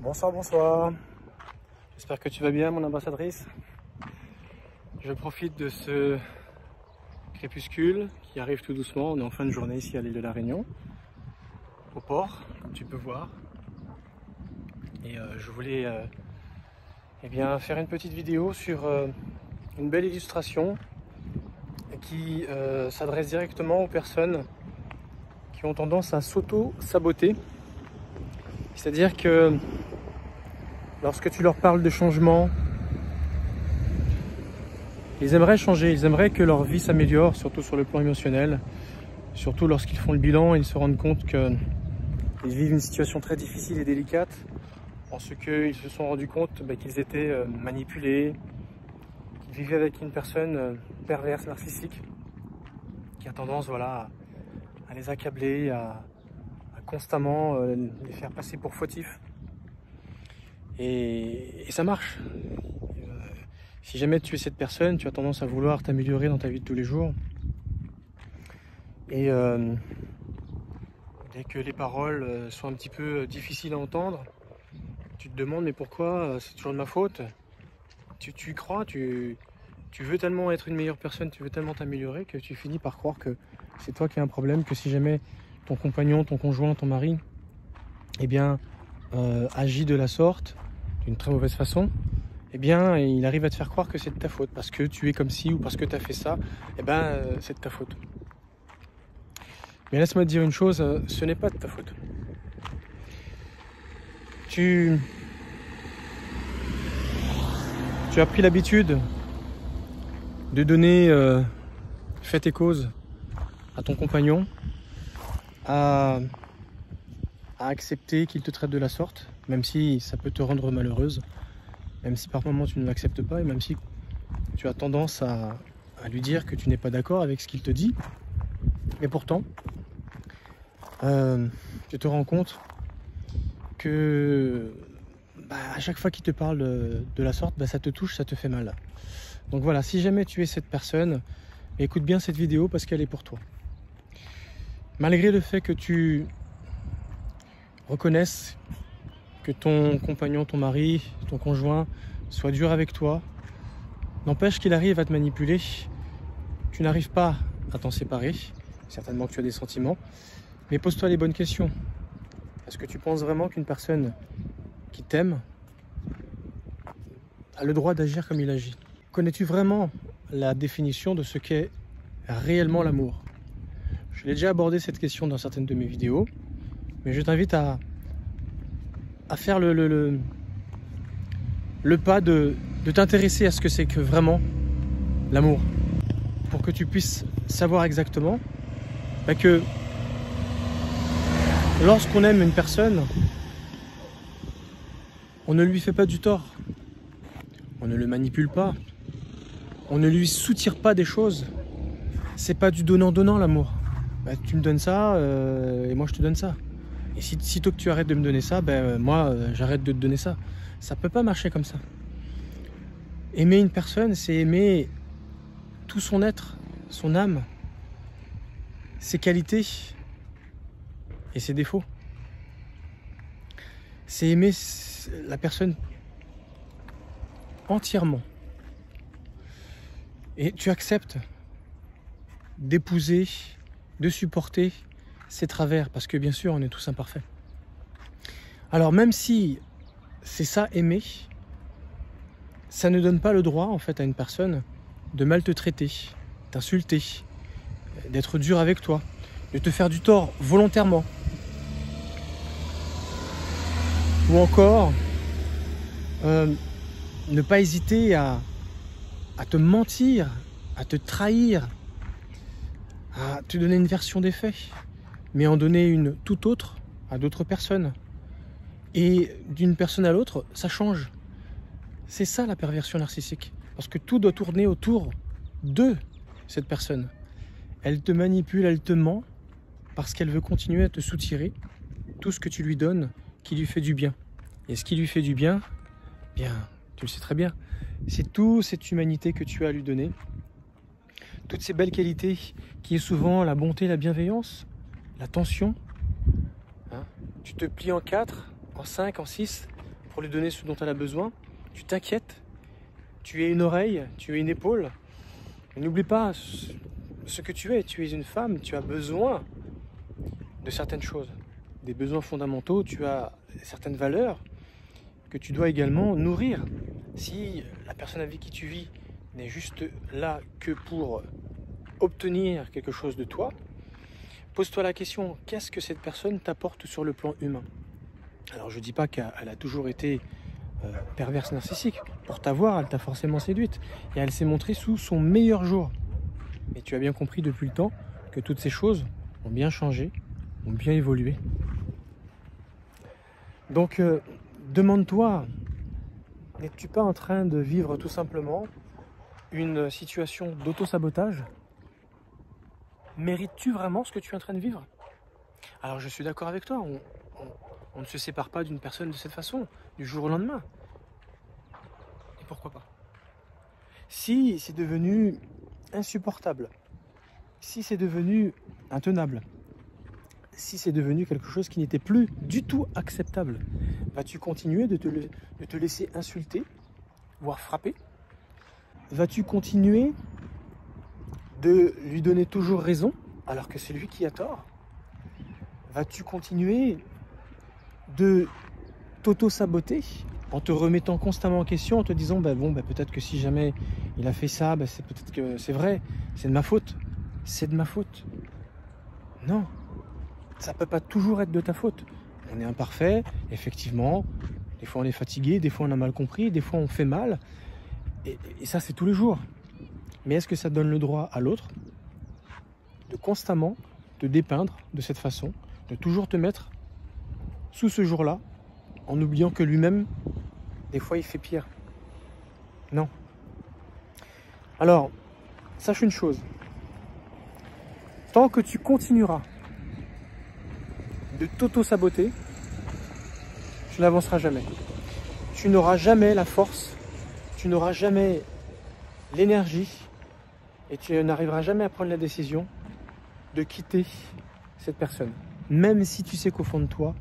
Bonsoir, bonsoir. J'espère que tu vas bien, mon ambassadrice. Je profite de ce crépuscule qui arrive tout doucement. On est en fin de journée ici à l'île de la Réunion, au port, comme tu peux voir. Et je voulais faire une petite vidéo sur une belle illustration qui s'adresse directement aux personnes qui ont tendance à s'auto-saboter. C'est-à-dire que lorsque tu leur parles de changement, ils aimeraient changer, ils aimeraient que leur vie s'améliore, surtout sur le plan émotionnel. Surtout lorsqu'ils font le bilan, ils se rendent compte qu'ils vivent une situation très difficile et délicate, en ce qu'ils se sont rendus compte qu'ils étaient manipulés, qu'ils vivaient avec une personne perverse, narcissique, qui a tendance à les accabler, à constamment les faire passer pour fautifs. Et ça marche. Si jamais tu es cette personne, tu as tendance à vouloir t'améliorer dans ta vie de tous les jours. Et dès que les paroles sont un petit peu difficiles à entendre, tu te demandes mais pourquoi c'est toujours de ma faute. Tu y crois, tu veux tellement être une meilleure personne, tu veux tellement t'améliorer que tu finis par croire que c'est toi qui as un problème, que si jamais ton compagnon, ton conjoint, ton mari, agit de la sorte, d'une très mauvaise façon, il arrive à te faire croire que c'est de ta faute, parce que tu es comme ci ou parce que tu as fait ça, c'est de ta faute. Mais laisse-moi te dire une chose, ce n'est pas de ta faute. Tu as pris l'habitude de donner fait et cause à ton compagnon, à accepter qu'il te traite de la sorte, même si ça peut te rendre malheureuse, même si par moments tu ne l'acceptes pas, et même si tu as tendance à lui dire que tu n'es pas d'accord avec ce qu'il te dit. Mais pourtant, tu te rends compte que à chaque fois qu'il te parle de la sorte, ça te touche, ça te fait mal. Donc voilà, si jamais tu es cette personne, écoute bien cette vidéo parce qu'elle est pour toi. Malgré le fait que tu reconnaisses que ton compagnon, ton mari, ton conjoint soit dur avec toi, n'empêche qu'il arrive à te manipuler, tu n'arrives pas à t'en séparer, certainement que tu as des sentiments, mais pose-toi les bonnes questions. Est-ce que tu penses vraiment qu'une personne qui t'aime a le droit d'agir comme il agit? Connais-tu vraiment la définition de ce qu'est réellement l'amour? Je l'ai déjà abordé cette question dans certaines de mes vidéos, mais je t'invite à faire le pas de t'intéresser à ce que c'est que vraiment l'amour, pour que tu puisses savoir exactement que lorsqu'on aime une personne, on ne lui fait pas du tort, on ne le manipule pas, on ne lui soutire pas des choses. C'est pas du donnant-donnant l'amour. Tu me donnes ça et moi je te donne ça. Et sitôt que tu arrêtes de me donner ça, moi j'arrête de te donner ça. Ça peut pas marcher comme ça. Aimer une personne, c'est aimer tout son être, son âme, ses qualités et ses défauts. C'est aimer la personne entièrement. Et tu acceptes d'épouser, de supporter ses travers, parce que bien sûr on est tous imparfaits. Alors même si c'est ça aimer, ça ne donne pas le droit en fait à une personne de mal te traiter, t'insulter, d'être dur avec toi, de te faire du tort volontairement, ou encore ne pas hésiter à te mentir, à te trahir, à te donner une version des faits, mais en donner une toute autre à d'autres personnes. Et d'une personne à l'autre, ça change. C'est ça la perversion narcissique. Parce que tout doit tourner autour de cette personne. Elle te manipule, elle te ment, parce qu'elle veut continuer à te soutirer tout ce que tu lui donnes qui lui fait du bien. Et ce qui lui fait du bien, tu le sais très bien, c'est toute cette humanité que tu as à lui donner, toutes ces belles qualités qui est souvent la bonté, la bienveillance, l'attention. Tu te plies en 4, en 5, en 6 pour lui donner ce dont elle a besoin. Tu t'inquiètes, tu es une oreille, tu es une épaule. N'oublie pas ce que tu es une femme, tu as besoin de certaines choses, des besoins fondamentaux, tu as certaines valeurs que tu dois également nourrir. Si la personne avec qui tu vis n'est juste là que pour obtenir quelque chose de toi, pose-toi la question, qu'est-ce que cette personne t'apporte sur le plan humain? Alors je ne dis pas qu'elle a toujours été perverse narcissique. Pour t'avoir, elle t'a forcément séduite. Et elle s'est montrée sous son meilleur jour. Mais tu as bien compris depuis le temps que toutes ces choses ont bien changé, ont bien évolué. Donc demande-toi, n'es-tu pas en train de vivre tout simplement une situation d'auto-sabotage? Mérites-tu vraiment ce que tu es en train de vivre? Alors je suis d'accord avec toi, on ne se sépare pas d'une personne de cette façon, du jour au lendemain. Et pourquoi pas? Si c'est devenu insupportable, si c'est devenu intenable, si c'est devenu quelque chose qui n'était plus du tout acceptable, vas-tu continuer de te laisser insulter, voire frapper? Vas-tu continuer de lui donner toujours raison, alors que c'est lui qui a tort? Vas-tu continuer de t'auto-saboter en te remettant constamment en question, en te disant peut-être que si jamais il a fait ça, c'est peut-être que c'est vrai, c'est de ma faute. C'est de ma faute. Non, ça peut pas toujours être de ta faute. On est imparfait, effectivement. Des fois on est fatigué, des fois on a mal compris, des fois on fait mal. Et ça c'est tous les jours. Mais est-ce que ça donne le droit à l'autre de constamment te dépeindre de cette façon, de toujours te mettre sous ce jour-là, en oubliant que lui-même, des fois, il fait pire? Non. Alors, sache une chose. Tant que tu continueras de t'auto-saboter, tu n'avanceras jamais. Tu n'auras jamais la force, tu n'auras jamais l'énergie et tu n'arriveras jamais à prendre la décision de quitter cette personne. Même si tu sais qu'au fond de toi,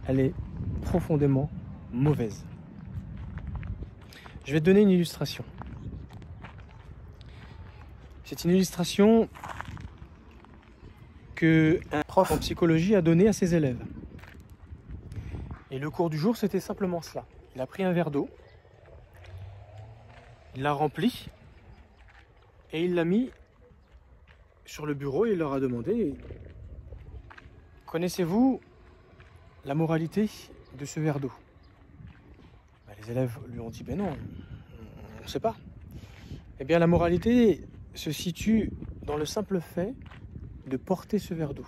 elle est profondément mauvaise. Je vais te donner une illustration. C'est une illustration qu'un prof en psychologie a donnée à ses élèves. Et le cours du jour, c'était simplement cela. Il a pris un verre d'eau, il l'a rempli et il l'a mis sur le bureau et il leur a demandé: connaissez-vous la moralité de ce verre d'eau? Les élèves lui ont dit non, on ne sait pas. Eh bien la moralité se situe dans le simple fait de porter ce verre d'eau.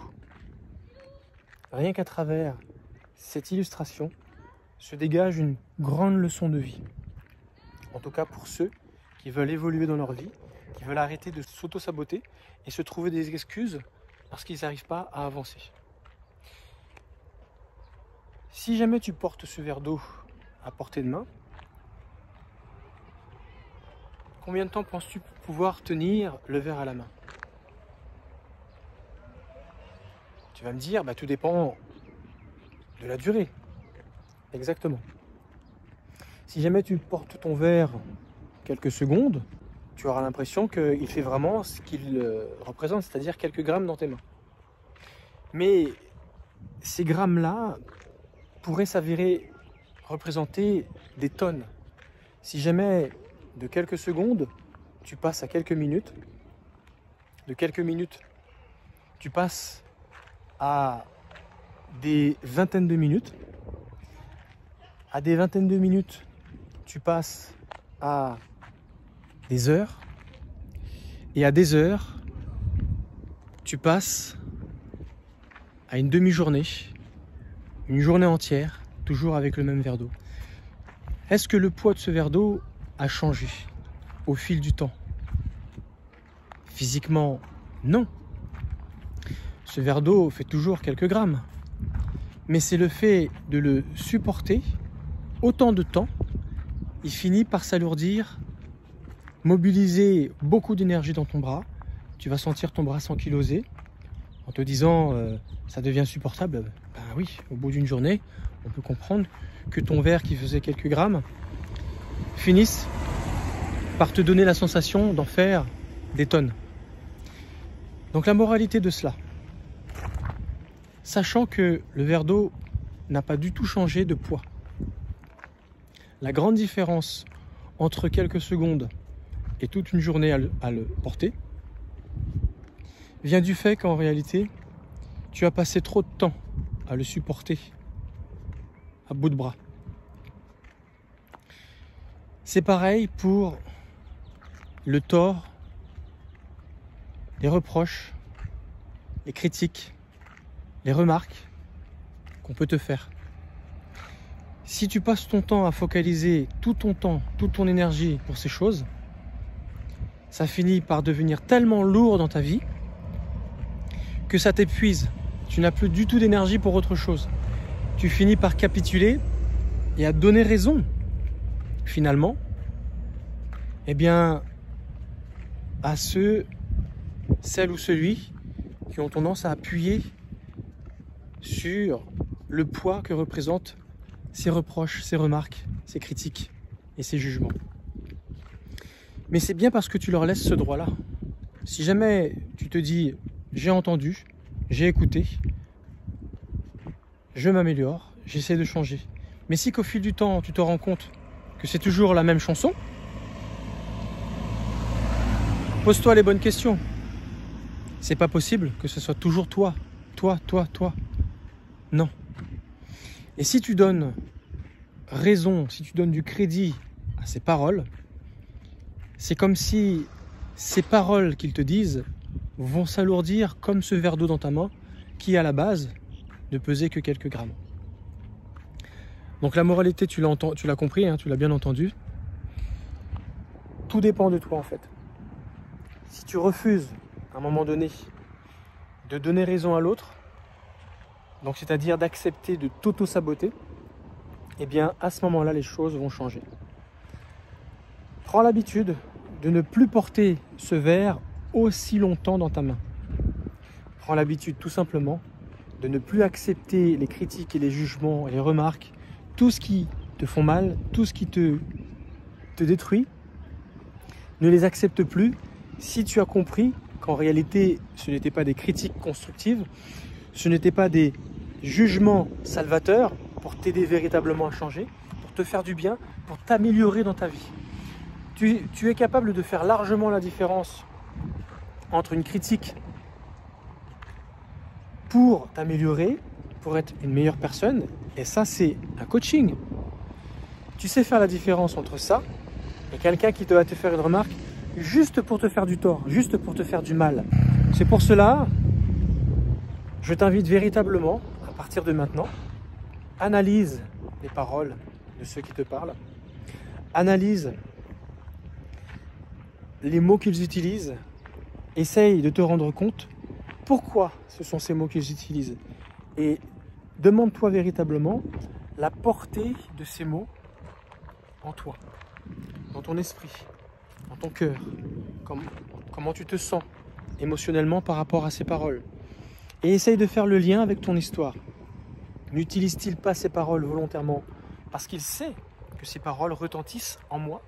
Rien qu'à travers cette illustration se dégage une grande leçon de vie. En tout cas pour ceux qui veulent évoluer dans leur vie, qui veulent arrêter de s'auto-saboter et se trouver des excuses parce qu'ils n'arrivent pas à avancer. Si jamais tu portes ce verre d'eau à portée de main, combien de temps penses-tu pouvoir tenir le verre à la main? Tu vas me dire, tout dépend de la durée. Exactement. Si jamais tu portes ton verre quelques secondes, tu auras l'impression qu'il fait vraiment ce qu'il représente, c'est-à-dire quelques grammes dans tes mains. Mais ces grammes-là pourraient s'avérer représenter des tonnes. Si jamais de quelques secondes, tu passes à quelques minutes, de quelques minutes, tu passes à des vingtaines de minutes, à des vingtaines de minutes, tu passes à des heures, et à des heures, tu passes à une demi-journée, une journée entière, toujours avec le même verre d'eau. Est-ce que le poids de ce verre d'eau a changé au fil du temps? Physiquement, non. Ce verre d'eau fait toujours quelques grammes. Mais c'est le fait de le supporter autant de temps, il finit par s'alourdir, mobiliser beaucoup d'énergie dans ton bras. Tu vas sentir ton bras s'ankyloser en te disant ça devient insupportable. Ah oui, au bout d'une journée, on peut comprendre que ton verre qui faisait quelques grammes finisse par te donner la sensation d'en faire des tonnes. Donc la moralité de cela, sachant que le verre d'eau n'a pas du tout changé de poids, la grande différence entre quelques secondes et toute une journée à le porter vient du fait qu'en réalité, tu as passé trop de temps à le supporter à bout de bras. C'est pareil pour le tort, les reproches, les critiques, les remarques qu'on peut te faire. Si tu passes ton temps à focaliser tout ton temps, toute ton énergie pour ces choses, ça finit par devenir tellement lourd dans ta vie que ça t'épuise. Tu n'as plus du tout d'énergie pour autre chose. Tu finis par capituler et à donner raison, finalement, eh bien, à celle ou celui qui ont tendance à appuyer sur le poids que représentent ces reproches, ces remarques, ces critiques et ces jugements. Mais c'est bien parce que tu leur laisses ce droit-là. Si jamais tu te dis « j'ai entendu, j'ai écouté, je m'améliore, j'essaie de changer », mais si qu'au fil du temps tu te rends compte que c'est toujours la même chanson, pose-toi les bonnes questions. C'est pas possible que ce soit toujours toi. Non. Et si tu donnes raison, si tu donnes du crédit à ces paroles, c'est comme si ces paroles qu'ils te disent vont s'alourdir comme ce verre d'eau dans ta main qui, à la base, ne pesait que quelques grammes. Donc la moralité, tu l'as compris, hein, tu l'as bien entendu. Tout dépend de toi en fait. Si tu refuses, à un moment donné, de donner raison à l'autre, donc c'est-à-dire d'accepter de t'auto-saboter, eh bien à ce moment-là, les choses vont changer. Prends l'habitude de ne plus porter ce verre aussi longtemps dans ta main. Prends l'habitude tout simplement de ne plus accepter les critiques et les jugements et les remarques, tout ce qui te font mal, tout ce qui te détruit. Ne les accepte plus si tu as compris qu'en réalité, ce n'étaient pas des critiques constructives, ce n'étaient pas des jugements salvateurs pour t'aider véritablement à changer, pour te faire du bien, pour t'améliorer dans ta vie. Tu es capable de faire largement la différence entre une critique pour t'améliorer, pour être une meilleure personne, et ça c'est un coaching. Tu sais faire la différence entre ça et quelqu'un qui va te faire une remarque juste pour te faire du tort, juste pour te faire du mal. C'est pour cela, je t'invite véritablement, à partir de maintenant, analyse les paroles de ceux qui te parlent, analyse les mots qu'ils utilisent, essaye de te rendre compte pourquoi ce sont ces mots qu'ils utilisent et demande-toi véritablement la portée de ces mots en toi, dans ton esprit, dans ton cœur, comment tu te sens émotionnellement par rapport à ces paroles. Et essaye de faire le lien avec ton histoire. N'utilise-t-il pas ces paroles volontairement parce qu'il sait que ces paroles retentissent en moi?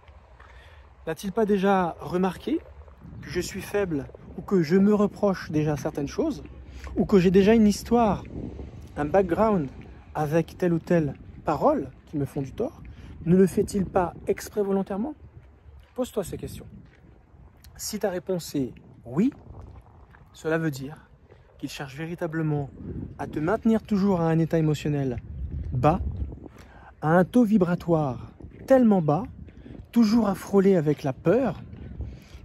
N'a-t-il pas déjà remarqué que je suis faible ou que je me reproche déjà certaines choses ou que j'ai déjà une histoire, un background avec telle ou telle parole qui me font du tort? Ne le fait-il pas exprès volontairement? Pose-toi ces questions. Si ta réponse est oui, cela veut dire qu'il cherche véritablement à te maintenir toujours à un état émotionnel bas, à un taux vibratoire tellement bas, toujours à frôler avec la peur,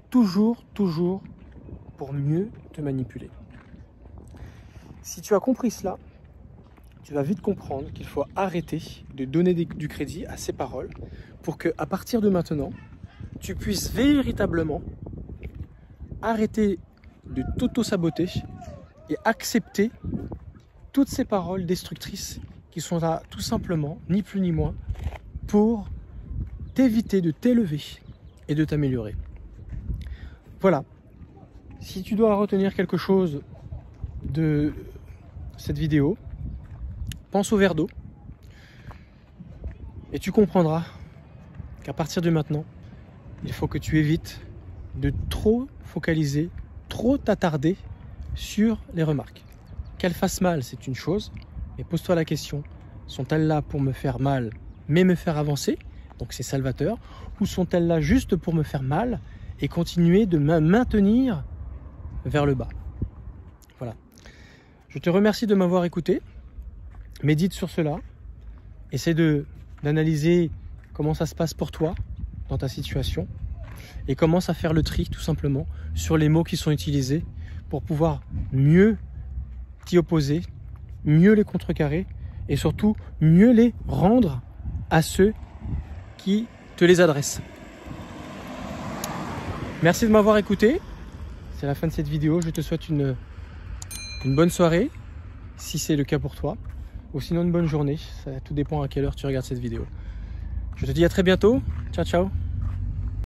toujours pour mieux te manipuler. Si tu as compris cela, tu vas vite comprendre qu'il faut arrêter de donner du crédit à ces paroles pour que, à partir de maintenant, tu puisses véritablement arrêter de t'auto-saboter et accepter toutes ces paroles destructrices qui sont là tout simplement, ni plus ni moins, pour t'éviter de t'élever et de t'améliorer. Voilà. Si tu dois retenir quelque chose de cette vidéo, pense au verre d'eau et tu comprendras qu'à partir de maintenant, il faut que tu évites de trop focaliser, trop t'attarder sur les remarques. Qu'elles fassent mal, c'est une chose, mais pose-toi la question, sont-elles là pour me faire mal, mais me faire avancer, donc c'est salvateur, ou sont-elles là juste pour me faire mal et continuer de me maintenir vers le bas? Voilà. Je te remercie de m'avoir écouté. Médite sur cela. Essaie d'analyser comment ça se passe pour toi dans ta situation et commence à faire le tri tout simplement sur les mots qui sont utilisés pour pouvoir mieux t'y opposer, mieux les contrecarrer et surtout mieux les rendre à ceux qui te les adressent. Merci de m'avoir écouté. C'est la fin de cette vidéo. Je te souhaite une bonne soirée si c'est le cas pour toi, ou sinon une bonne journée. Ça tout dépend à quelle heure tu regardes cette vidéo. Je te dis à très bientôt. Ciao, ciao.